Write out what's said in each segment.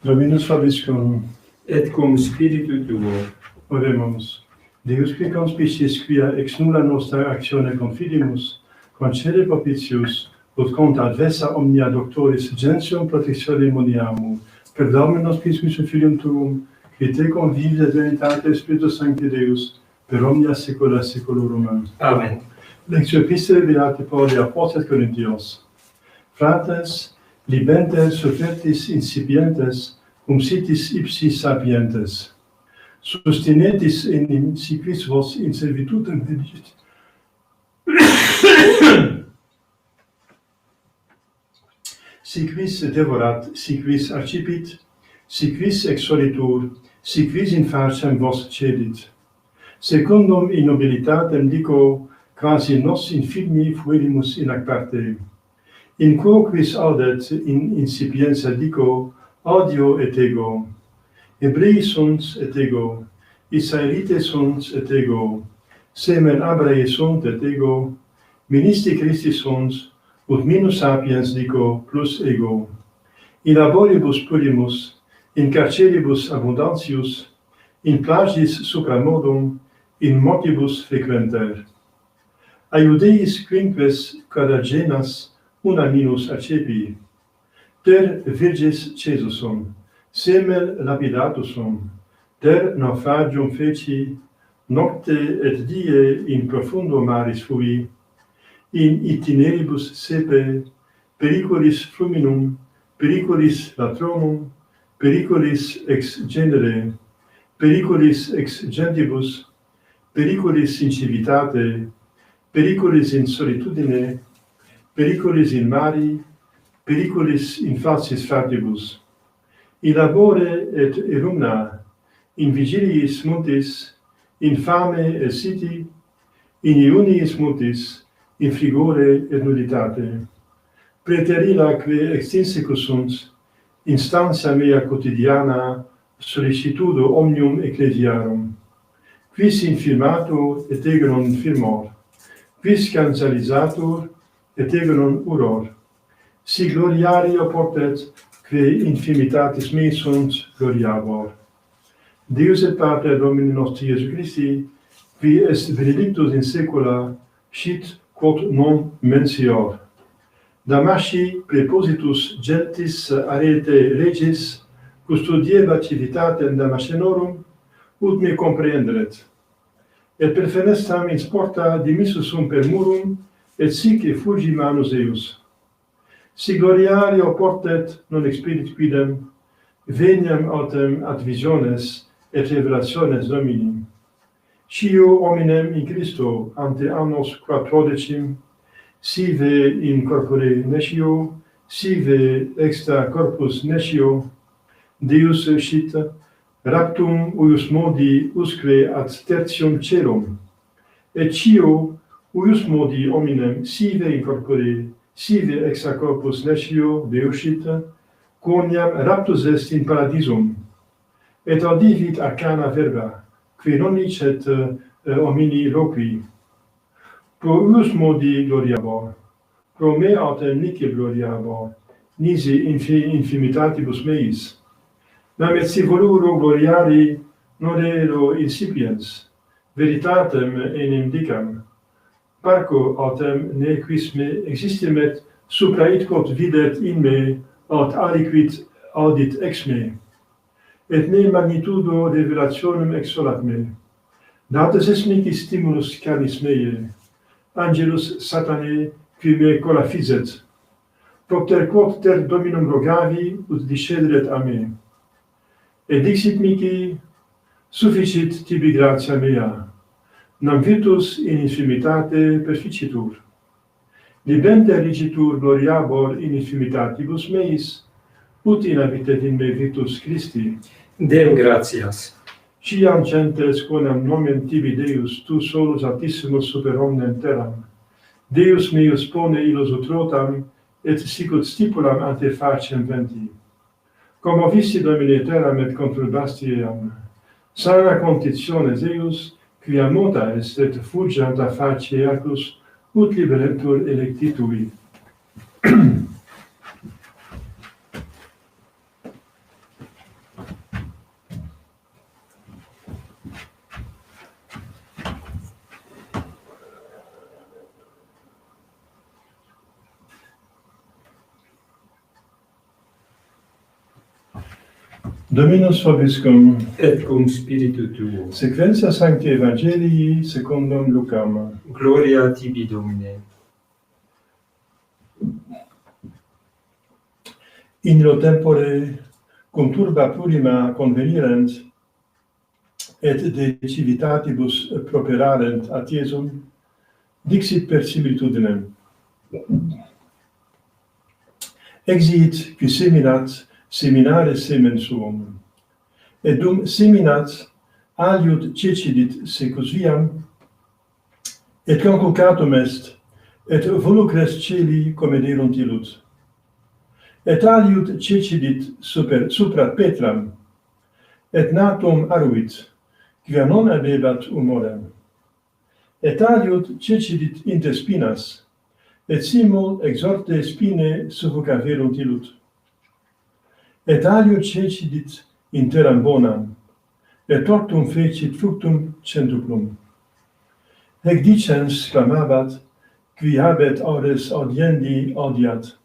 Dominus vobiscum, et cum spiritu tuo. oremus. Deus qui conspicis quia ex nulla nostra actione confidimus, concede propitius, ut cont adversa omnia doctoris gentium protectione moniamu, per Dominus Christus Filium tuum, qui te convives et veritate Spiritus Sancti Deus, per omnia saecula saeculorum. Amen. Lectio Epistolae Beati Pauli Apostoli Corinthios. Fratres, libenter suffertis incipientes, cum sitis ipsi sapientes. Sustinetis in si quis vos in servitutem vidit. Si quis devorat, si quis accipit, si quis exolitur, si quis in facem vos cedit. Secundum in nobilitatem dico, quasi nos in filmi fuerimus in ac parte. In quo quis audet in incipienza dico, audio et ego. Hebrei sunt et ego, Israelite sunt et ego, semen Abrae sunt et ego, ministri Christi sunt, ut minus sapiens dico plus ego. In laboribus purimus, in carceribus abundantius, in plagis supramodum, in mortibus frequenter. A Iudeis quinques quadragenas una minus accepi, ter virgis Cesusum, semel lapidatusum, ter naufragium feci, nocte et die in profundo maris fui, in itineribus sepe, periculis fluminum, periculis latronum, periculis ex genere, periculis ex gentibus, periculis in civitate, periculis in solitudine, periculis in mari, periculis in falsis fratibus, in labore et erumna, in vigiliis multis, in fame et siti, in iuniis multis, in frigore et nullitate. Praeterila que extinsecus sunt, instantia mea quotidiana, sollicitudo omnium ecclesiarum. Quis infirmatur et ego non infirmor, quis cancelizatur et ego non uror. Si gloriario portet, que infirmitatis mei sunt gloriabor. Deus et Pater Domini nostri Iesu Christi, qui est benedictus in saecula, sit quod non mensior. Damasci prepositus gentis arete regis, custodieba civitatem Damascenorum, ut me comprehenderet. Et per fenestram in porta dimissus sum per murum, et sic effugi manus eius. Si gloriario portet non expedit quidem, veniam autem ad visiones et revelationes Domini. Cio hominem in Christo ante annos quattrodecim, sive in corpore nescio, sive extra corpus nescio, Deus eucit, raptum uius modi usque ad tertium celum, et cio uius modi hominem sive in corpore, sive extra corpus nescio deuscit, quoniam raptus est in paradisum, et audivit arcana verba, qui non licet homini loqui. Pro uius modi gloriabor, pro me autem nici gloriabor, nisi infimitatibus meis. Nam et si voluro gloriari non ero incipiens, veritatem enim dicam, parco autem ne quis me existimet supra id quod videt in me, aut aliquid audit ex me, et ne magnitudo revelationem exsolat me. Datus est mihi stimulus carnis meiae, angelus satanae qui me colafizet, propter quod ter Dominum rogavi ut discederet a me. Et dixit mihi, sufficit tibi gratia mea, nam virtus in infirmitate perficitur. Libenter rigitur gloriabor in infirmitatibus meis, ut inabitet in me virtus Christi. Deum gratias. Ciam gentes quonam nomen tibi Deus, tu solus altissimus super omnem terram. Deus meus pone illos ut rotam, et sicut stipulam ante facem venti. Como visti Domine terram et conturbasti eam. Sana conditiones eius, quia mota est et fulgeant a face eacus, ut liberentur electi tui. Dominus vobiscum. Et cum spiritu tuo. Sequentia Sancti Evangelii secundum Lucam. Gloria tibi, Domine. In illo tempore cum turba plurima convenirent et de civitatibus properarent ad Iesum, dixit per similitudinem. Exiit qui seminat seminare semen suum, et dum seminat aliud cecidit secus viam, et conculcatum est, et volucres celi comederunt illud. Et aliud cecidit supra Petram, et natum aruit, quia non abebat humorem. Et aliud cecidit inter spinas, et simul exorte spine suffocaverunt illud. Et aliud cecidit in terram bonam, et tortum fecit fructum centuplum. Hec dicens clamabat, qui habet aures audiendi audiat.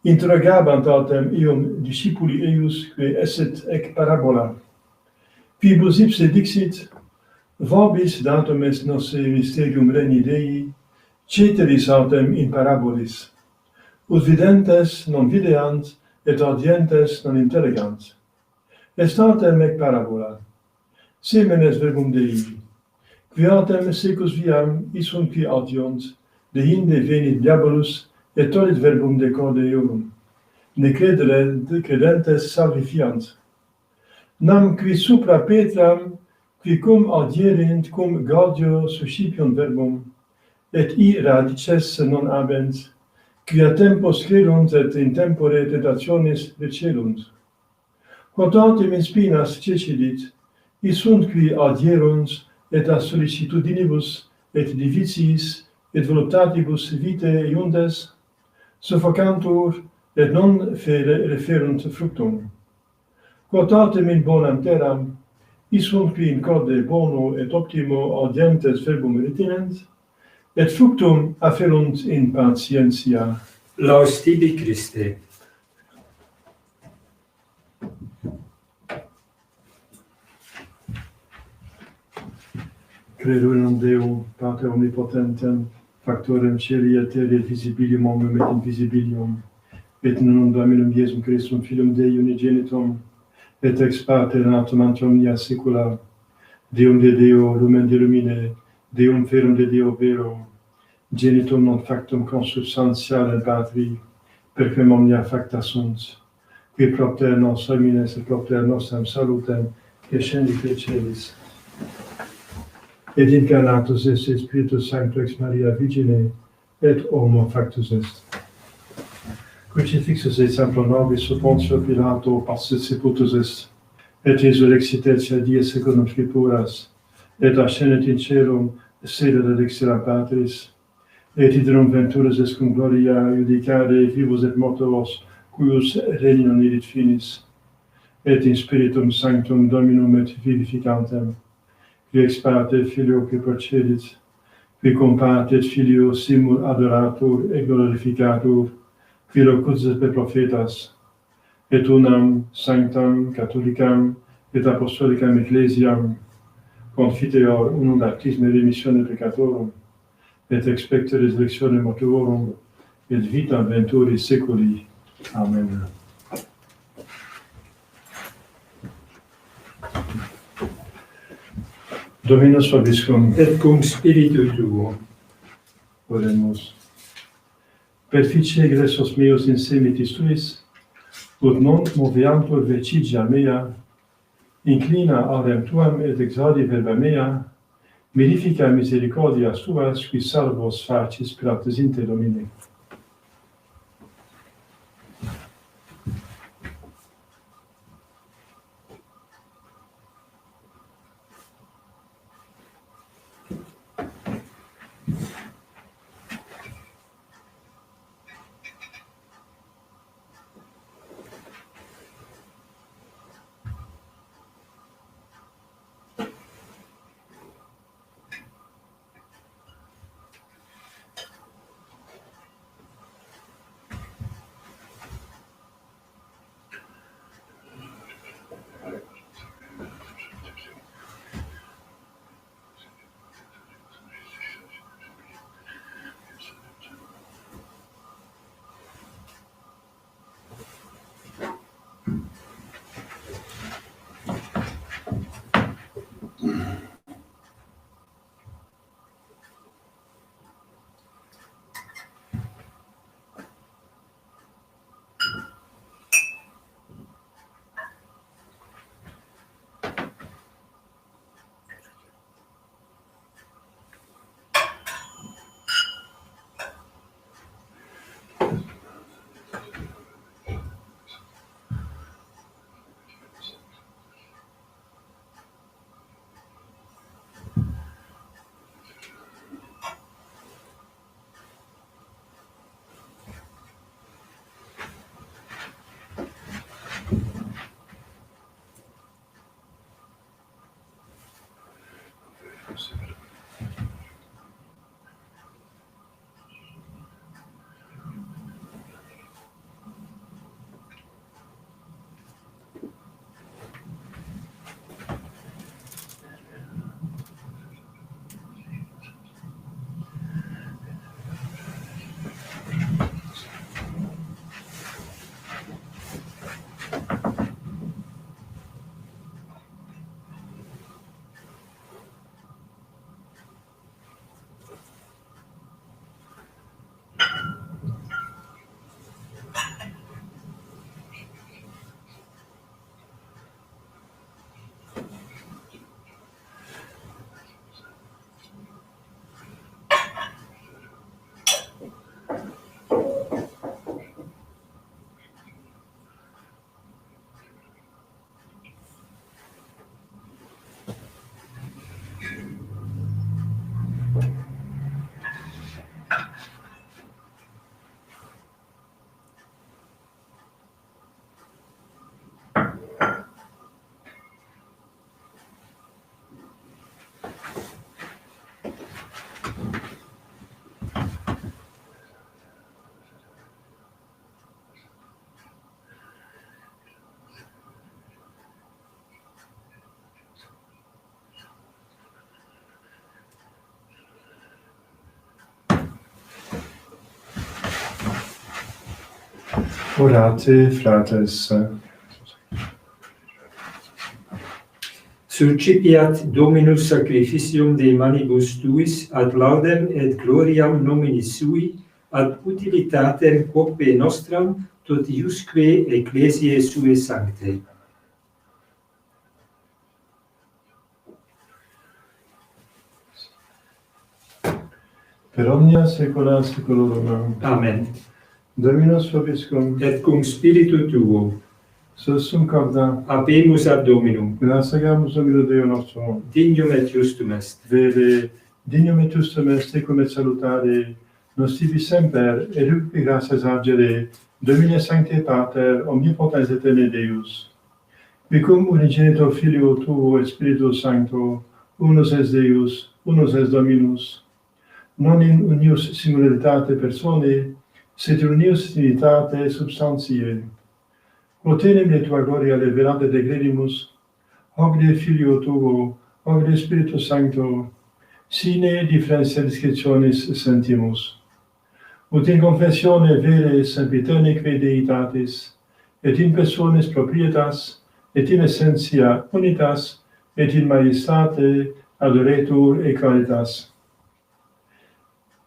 Interrogabant autem ium discipuli eius, que esset ec parabola. Quibus ipse dixit, vobis datum est nosse mysterium regni Dei, ceteris autem in parabolis. Ut videntes non videant, et audientes non intellegant. Est autem ec parabola. Semenes verbum Dei, qui autem secus viam isunt qui audiunt, deinde venit diabolus, et tollit verbum de corde eum. Ne credentes salvifiant. Nam qui supra Petram, qui cum audierint cum gaudio suscipiunt verbum, et radices non habent, qui a tempos credunt et in tempore tentationis recelunt. Quod autem in spinas cecidit, isunt qui audierunt, et a sollicitudinibus, et divitiis, et voluptatibus vitae iundes, suffocantur, et non referunt fructum. Quod autem in bonam terram, isunt qui in corde bono et optimo audientes verbum retinent, et fructum afferunt in patientia. Laus tibi, Christe. Credo in un Deum, Pater omnipotentem, factorem celi et terrae visibilium omnium et invisibilium, et in unum Dominum Iesum Christum, Filium Dei unigenitum, et ex parte natum ante omnia saecula, Deum de Deo, lumen de lumine, Deum verum de Deo vero, genitum non factum consubstantialem Patri, per quem omnia facta sunt, qui propter nos homines et propter nostram salutem, descendit de celis. Et incarnatus est Spiritus Sanctus ex Maria Virgine, et homo factus est. Crucifixus et sancto nobis sub Pontio Pilato passit sepultus est, et resurrexit et die secundum scripturas, et ascendit in caelum, sede dexteram Patris, et iterum venturus est cum gloria judicare vivos et mortuos, cuius regnum erit finis, et in Spiritum Sanctum Dominum et vivificantem, qui ex parte Filio qui procedit, qui cum parte et Filio simul adoratur et glorificatur, qui locutus per prophetas, et unam sanctam catholicam et apostolicam ecclesiam, confiteor unum baptisme remissione peccatorum, et expecte resurrectione mortuorum, et vitam venturi seculi. Amen. Dominus vobiscum. Et cum spiritu tuo. Oremus. Perficie egressos meus in semitis tuis, ut non moveantur vecigia mea, inclina aurem tuam et exaudi verba mea, mirifica misericordias tuas, qui salvos facis praktizinte Domine. Orate, fratres. Surcipiat Dominus sacrificium de manibus tuis ad laudem et gloriam nomini sui, ad utilitatem quoque nostram totiusque ecclesiae sue sancte. Per omnia saecula saeculorum. Amen. Dominus vobiscum. Et cum spiritu tuo, Sursum corda. habemus ad Dominum, Graciamus Domino Deo nostro. dignum et justum est. Vere, dignum et justum est tecum et salutare, nos tibi semper, et rubi gratias agere, Domine Sancte Pater, omnipotens eterne Deus, qui cum unigenitor Filio Tuo et Spiritus Sancto, unus es Deus, unus es Dominus, non in unius singularitate personae, sed in unius trinitate substantiae. Quotenem de tua gloria leverante decredimus, hoc de Filio Tuo, hoc de Spiritus Sancto, sine differentia discretionis sentimus. Ut in confessione vere sempiterneque Deitatis, et in personis proprietas, et in essentia unitas, et in majestate adoretur et qualitas.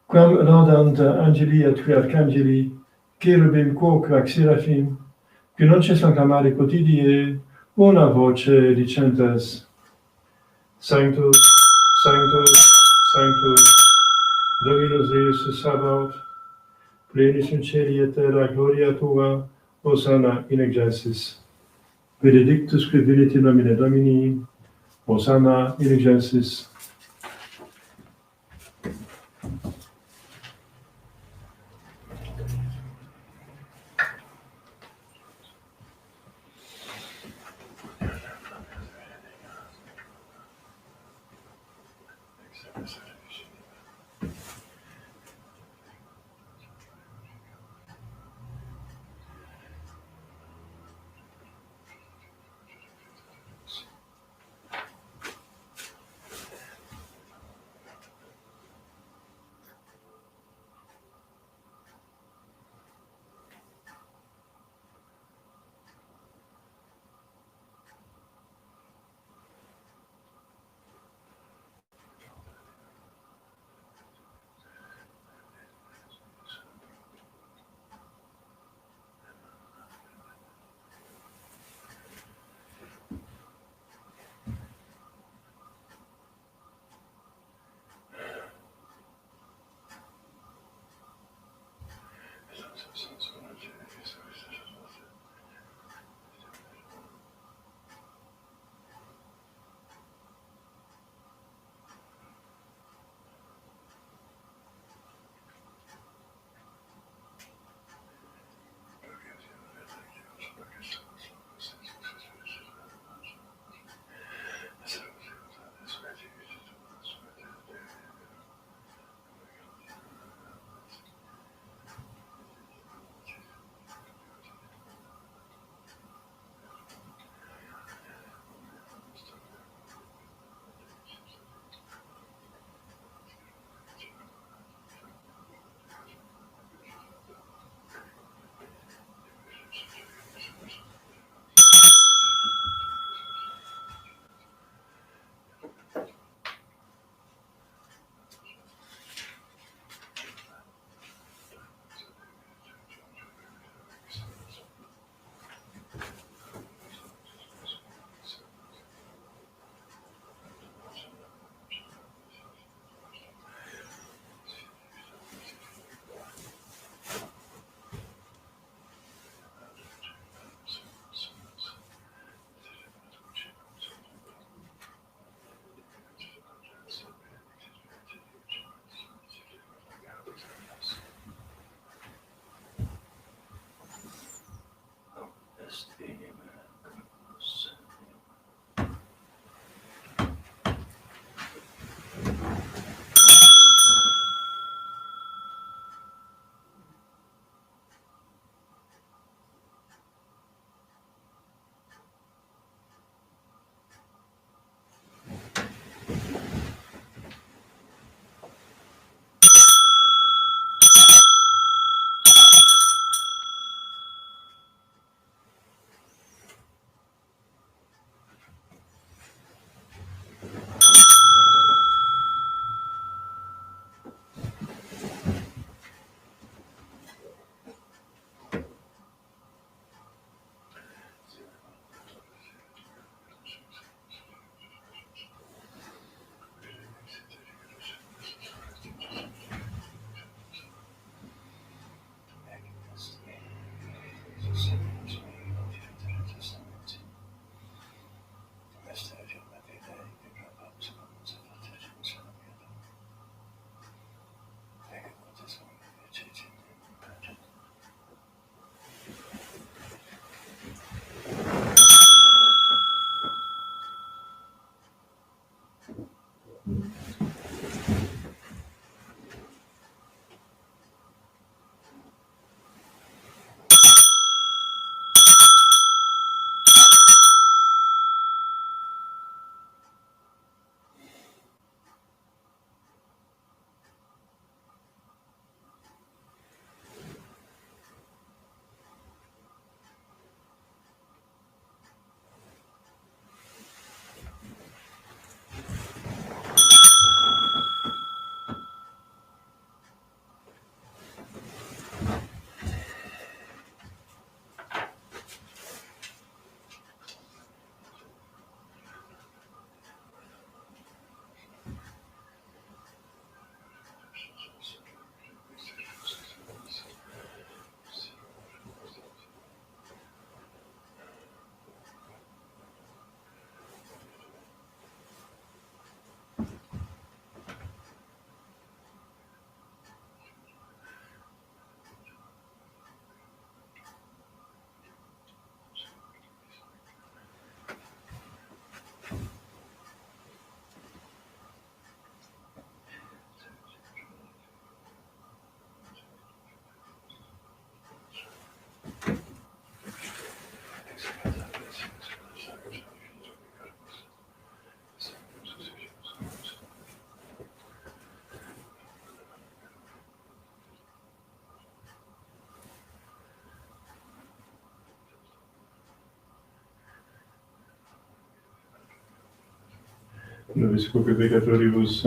Quam laudant angeli et qui arcangeli, cherubim quoque ac seraphim, qui non cessant clamare quotidie, una voce dicentes: Sanctus, Sanctus, Sanctus, Dominus Deus Sabaoth, plenis in celi et terra gloria Tua, Hosanna in excelsis. Benedictus qui venit in nomine Domini, Hosanna in excelsis. nobisque peccatoribus,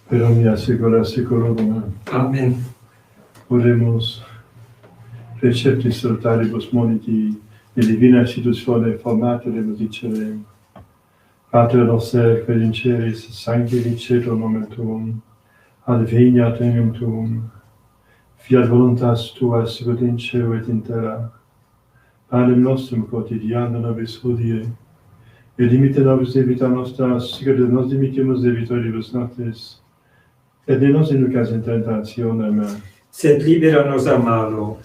per omnia saecula saeculorum. Amen. Oremus, preceptis saltaribus moniti, e divina institutione formatoribus dicerem. Pater noster, quae in celis, sanctificetur nomen tuum, adveniat regnum tuum, fiat voluntas tua sicut in cielo et in terra. Panem nostrum quotidianum nobis hodie, et dimitte nobis debita nostra, sicut nos dimittimus debitoribus nostris, et ne nos inducas in tentationem, Sed libera nos a malo.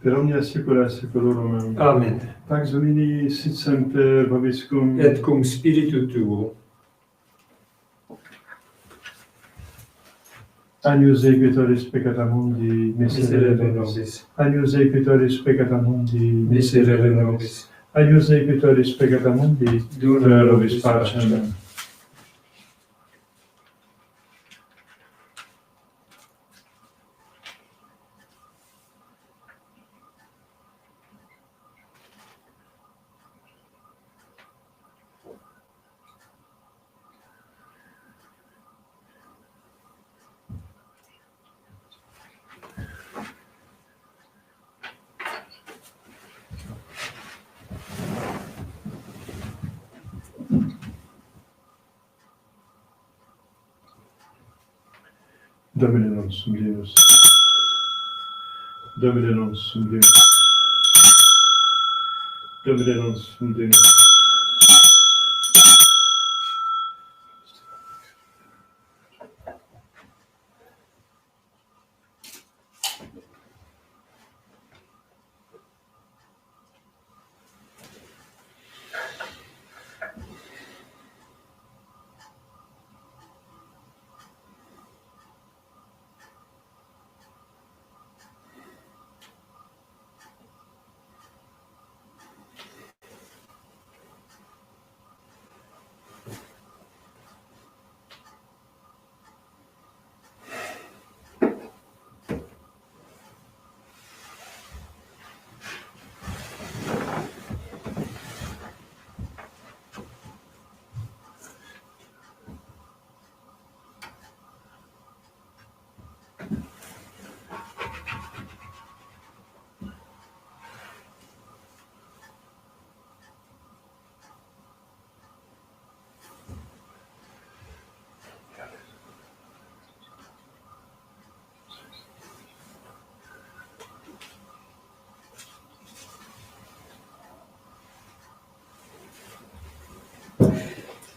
per omnia saecula saeculorum. Amen. Pax Domini sit semper vobiscum, Et cum spiritu tuo. Agnus Equitoris peccata mundi, miserere nobis. Agnus Equitoris peccata mundi, Miserere nobis. Agnus Equitoris peccata mundi, Dona nobis pacem. Domine nostrum Deus. Domine nostrum Deus. Domine nostrum Deus.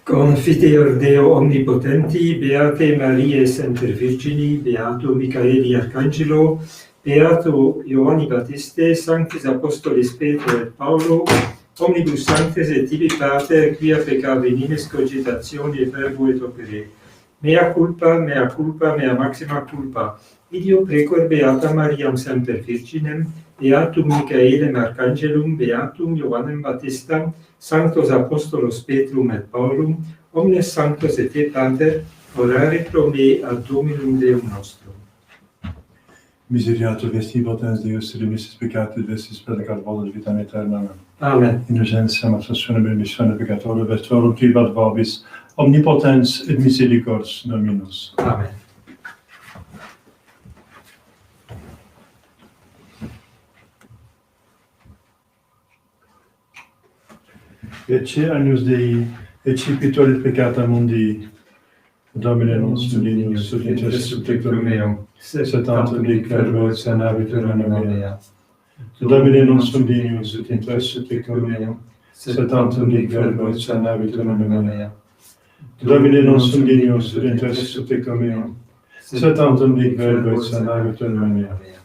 Confiteor Deo omnipotenti, Beate Mariae Semper Virgini, Beato Michaeli Arcangelo, Beato Ioanni Battiste, Sanctis Apostolis Petro et Paulo, omnibus sanctes et tibi pater, quia peccavi nimis cogitatione et verbo et opere. Mea culpa, mea maxima culpa. Idio precor Beata Mariam Semper Virginem, Beatum Michaelem Arcangelum, Beatum Ioannem Baptistam, Sanctos Apostolos Petrum et Paulum, omnes sanctos et te pater, orare pro me ad Dominum Deum nostrum. Miseriatur vesti potens Deus, remissis peccatis vestis predicat volet vitam aeternam. Amen. Indulgentiam absolutionem remissione peccatorum vestrorum tribat vobis, omnipotens et misericords Dominus. Amen. Ecce agnus Dei, ecce pitoris peccata mundi, Domine nostrum Dominus, ut inter subtectum meum, setantum dic verbo et sanabitur anima mea. Domine nostrum Dominus, ut inter subtectum meum, setantum dic verbo et sanabitur anima mea. Domine nostrum Dominus, ut inter subtectum meum, setantum dic verbo et sanabitur anima mea.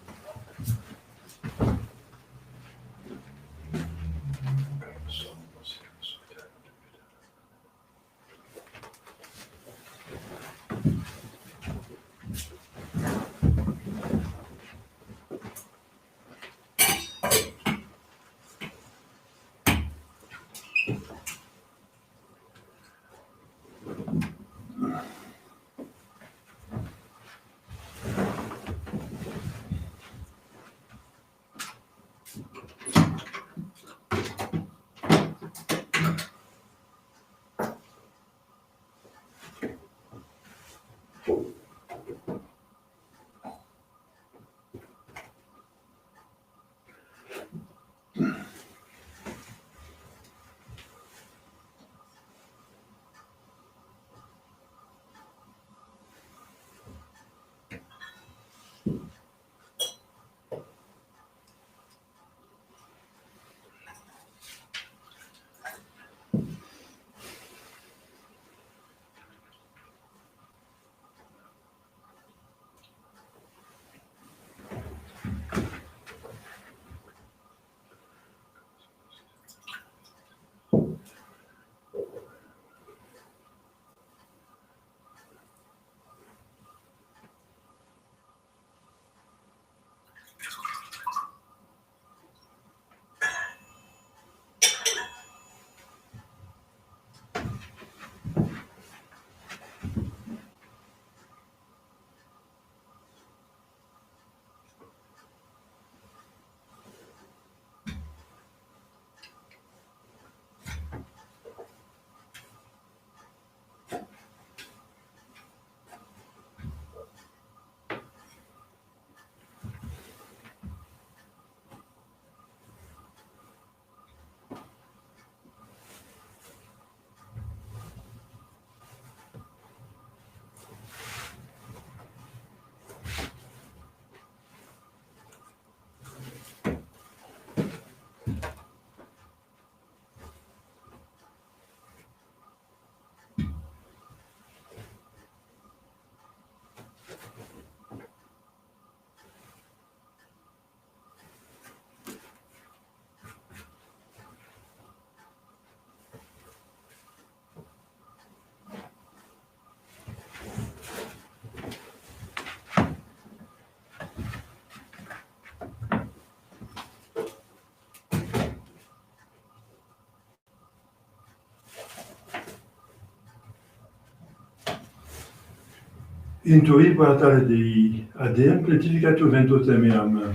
Intui paratare Dei, adem pletificatur ventotem meam.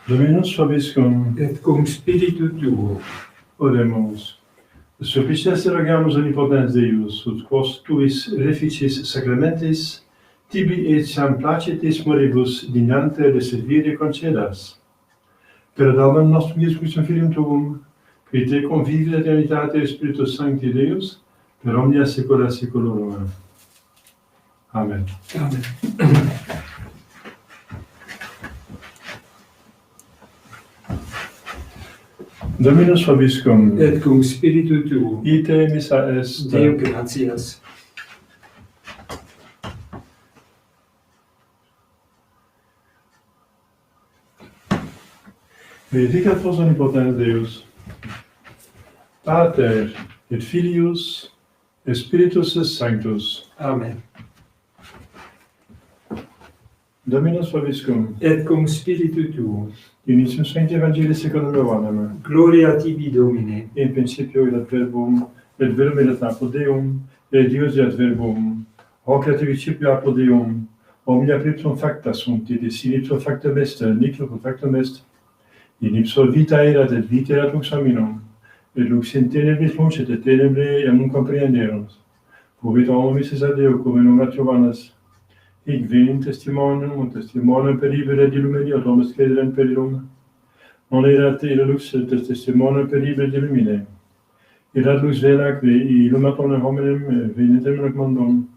Dominus vobiscum, Et cum spiritu tuo. oremus. Supplices rogamus omnipotens Deus, ut quos tuis reficis sacramentis, tibi etiam placetis moribus dignante de servire concedas. Per Domum nostrum Iesum Christum Filium tuum, qui te convivi eternitate Spiritus Sancti Deus, per omnia saecula saeculorum. Amen. Amen. Dominus vobiscum. et cum spiritu tuo. Ite missa est. Deo gratias. Benedicat vos omnipotens Deus, Pater et Filius et Spiritus Sanctus. Amen. Dominus vobiscum. Et cum spiritu tuo. Initium Sancti Evangelii secundum Johannem. Gloria tibi, Domine. In principio erat verbum, et verbum erat apud Deum, et Deus erat verbum. Hoc erat in principio apud Deum, omnia priptum facta sunt, et in ipso factum est, nihil cum factum est. In ipso vita erat, et vita erat lux hominum, et lux in tenebris lucet, et tenebrae non comprehenderunt. Vobit omnis es ad Deo, cum in nomen Johannes. Hic venit testimonium, et testimonium per ibere et illumine, et omnes crederent per illum. Non erat ille lux, et testimonium per ibere et illumine. Erat lux veraque, illumat omnem hominem, venitem in hoc mondum.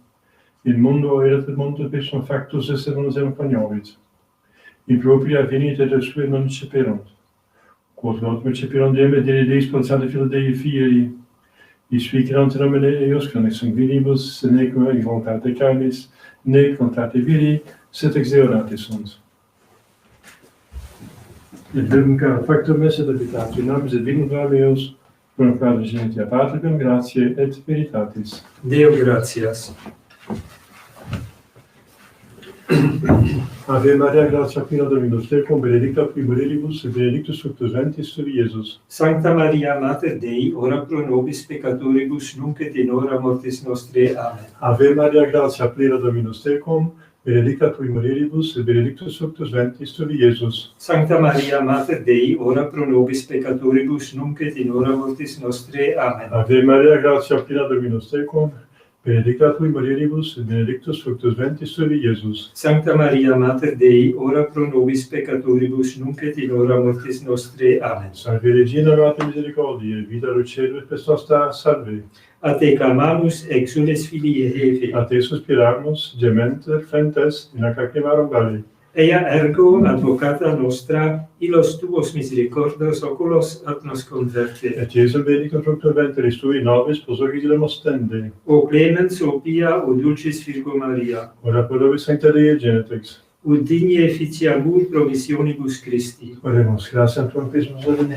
In mundo erat et mundo persum factus est non coniovis. In propria venit et sue non ceperunt. Quod non ceperunt Deum et Deus placata filo Dei Filii, sui creant nomine eius, nec sanguinibus, nec voluntate carnis, nec voluntate viri, sed ex Deo nati sunt. Et verbum caro factum est, et habitatio in nobis et vinum meus, cum Padre genitia Patricum, gratiae et veritatis. Deo gratias. Ave Maria, gratia plena Dominus tecum, benedicta tui mulieribus, et benedictus fructus ventris tui, Iesus. Sancta Maria, Mater Dei, ora pro nobis peccatoribus, nunc et in hora mortis nostrae. Amen. Ave Maria, gratia plena Dominus tecum, benedicta tui mulieribus, et benedictus fructus ventris tui, Iesus. Sancta Maria, Mater Dei, ora pro nobis peccatoribus, nunc et in hora mortis nostrae. Amen. Ave Maria, gratia plena Dominus tecum, benedicta tui mulieribus, et benedictus fructus ventris tui, Iesus. Sancta Maria, Mater Dei, ora pro nobis peccatoribus, nunc et in hora mortis nostrae. Amen. Salve Regina, Mater misericordiae, vita dulcedo et pes nostra, salve. A te clamamus, exules filii Hevae. A te suspiramus, gementer, fentes, in ac lacrimarum vale. Ea ergo advocata nostra, illos tuos misericordios oculos ad nos converte. Et Iesum benedictum fructum ventris tui, nobis pos originem ostende. O clemens, o pia, o dulcis Virgo Maria. Ora pro nobis sancta Dei Genetrix. Ut digne efficiamur promissionibus Christi. Oremus, gratiam tuam Christus Domine.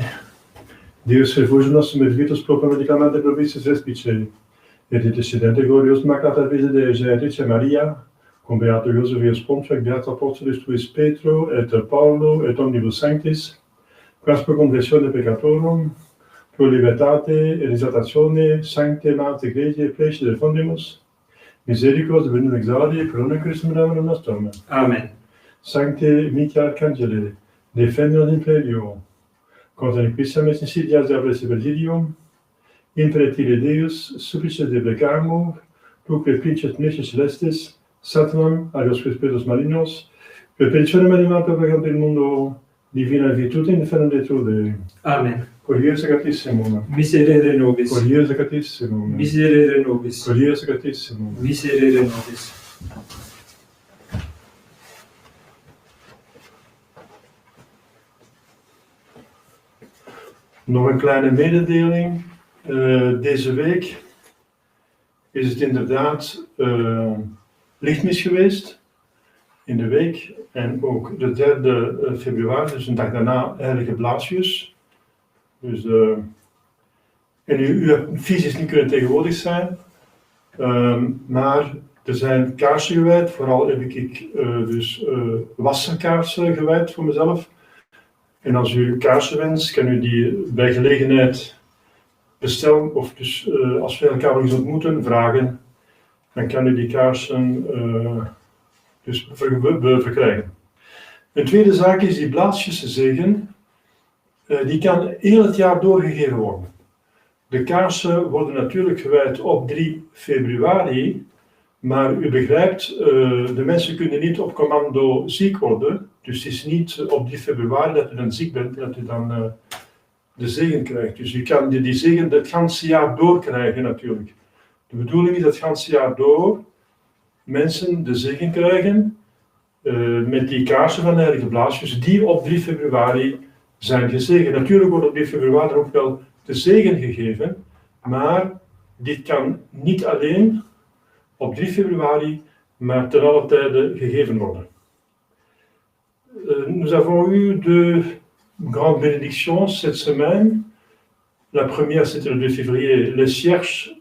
Deus refugio nostrum et vitus propria medicamenta provisis respice. Et intercedente glorios macata vise Dei Genetrix Maria, cum beato Iosef Ius Pontius, et beato apostolis tuis Petro, et Paulo, et omnibus sanctis, quas pro conversione peccatorum, pro libertate et exaltatione sancte Mater Ecclesiae plece defundimus, misericordias benum exaudi, pro non Christum Domini nostrum. Amen. Sancte Michael Arcangele, defendenos in pelio, contra nequissam et insidias diabolis perdidium, in pretile Deus, supplices deprecamur, duque princeps nescis celestis, Satanam, alios spiritus malignos, per petitionem animam per peccatum del mundo, divina virtute in inferno detrude. Amen. Cor Sacratissimum, Miserere nobis. Cor Sacratissimum, Miserere nobis. Cor Sacratissimum. Miserere nobis. Nog een kleine mededeling. Deze week is het inderdaad lichtmis geweest in de week en ook de 3e februari, dus een dag daarna Heilige Blasius. Dus, en u hebt fysisch niet kunnen tegenwoordig zijn, maar er zijn kaarsen gewijd, vooral heb ik wassenkaarsen gewijd voor mezelf. En als u kaarsen wenst, kan u die bij gelegenheid bestellen, of dus als we elkaar nog eens ontmoeten, vragen, dan kan u die kaarsen verkrijgen. Een tweede zaak is die Blasiuszegen, die kan heel het jaar doorgegeven worden. De kaarsen worden natuurlijk gewijd op 3 februari, maar u begrijpt, de mensen kunnen niet op commando ziek worden. Dus het is niet op 3 februari dat u dan ziek bent en dat u dan de zegen krijgt. Dus u kan die zegen het ganse jaar door krijgen natuurlijk. De bedoeling is dat het ganse jaar door mensen de zegen krijgen met die kaarsen van de Heilige Blasius die op 3 februari zijn gezegend. Natuurlijk wordt op 3 februari ook wel de zegen gegeven, maar dit kan niet alleen op 3 februari, maar ten alle tijde gegeven worden. Nous avons eu deux grandes bénédictions cette semaine. La première, c'était le 2 février, les cierges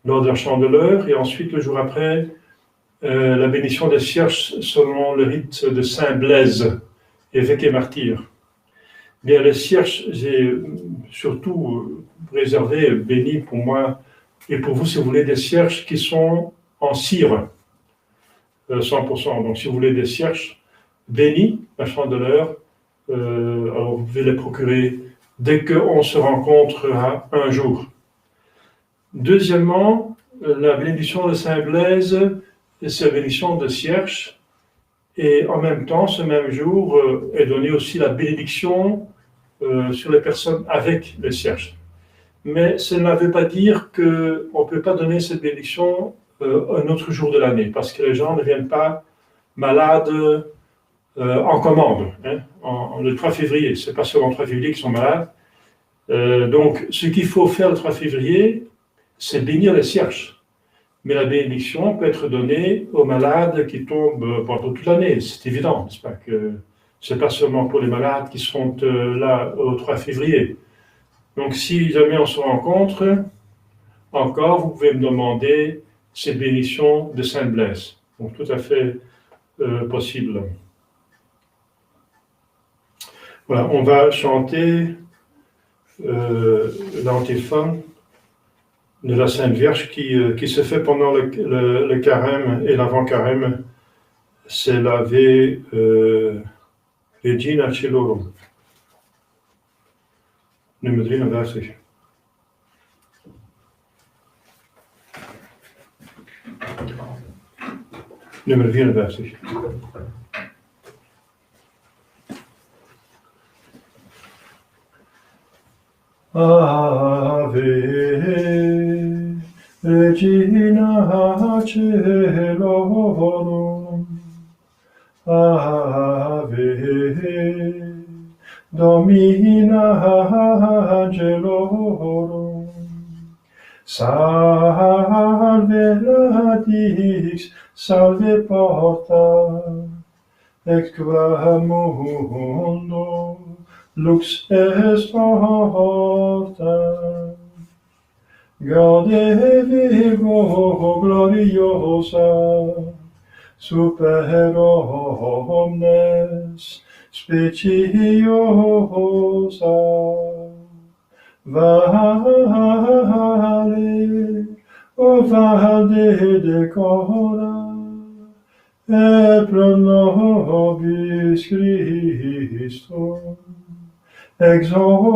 lors d'un chandeleur, et ensuite, le jour après, la bénédiction des cierges selon le rite de Saint Blaise, évêque et martyr. Bien, les cierges, j'ai surtout réservé, béni pour moi et pour vous, si vous voulez, des cierges qui sont en cire, 100%. Donc, si vous voulez des cierges bénis, la chandeleur, alors vous pouvez les procurer dès qu'on se rencontrera un jour. Deuxièmement, la bénédiction de Saint Blaise, c'est la bénédiction de cierge, et en même temps, ce même jour, est donnée aussi la bénédiction sur les personnes avec les cierges. Mais cela ne veut pas dire qu'on ne peut pas donner cette bénédiction un autre jour de l'année, parce que les gens ne viennent pas malades en commande. Hein, le 3 février, ce n'est pas seulement le 3 février qu'ils sont malades. Donc, ce qu'il faut faire le 3 février, c'est bénir les cierges. Mais la bénédiction peut être donnée aux malades qui tombent pendant toute l'année, c'est évident, n'est-ce pas, que ce n'est pas seulement pour les malades qui sont là au 3 février. Donc, si jamais on se rencontre, encore, vous pouvez me demander cette bénédiction de Saint Blaise. Donc, tout à fait possible. Voilà, on va chanter l'antiphone de la Sainte Vierge qui se fait pendant le carême et l'avant-carême. C'est l'Ave Regina Caelorum. Nummer 33. Nummer 54. Ave Regina Caelorum, Ave Domina Angelorum, Salve radix, salve porta, ex qua mundo lux est horta. Gaude Virgo gloriosa, super omnes speciosa. Vale, o vale decora, et pro nobis Christum exora.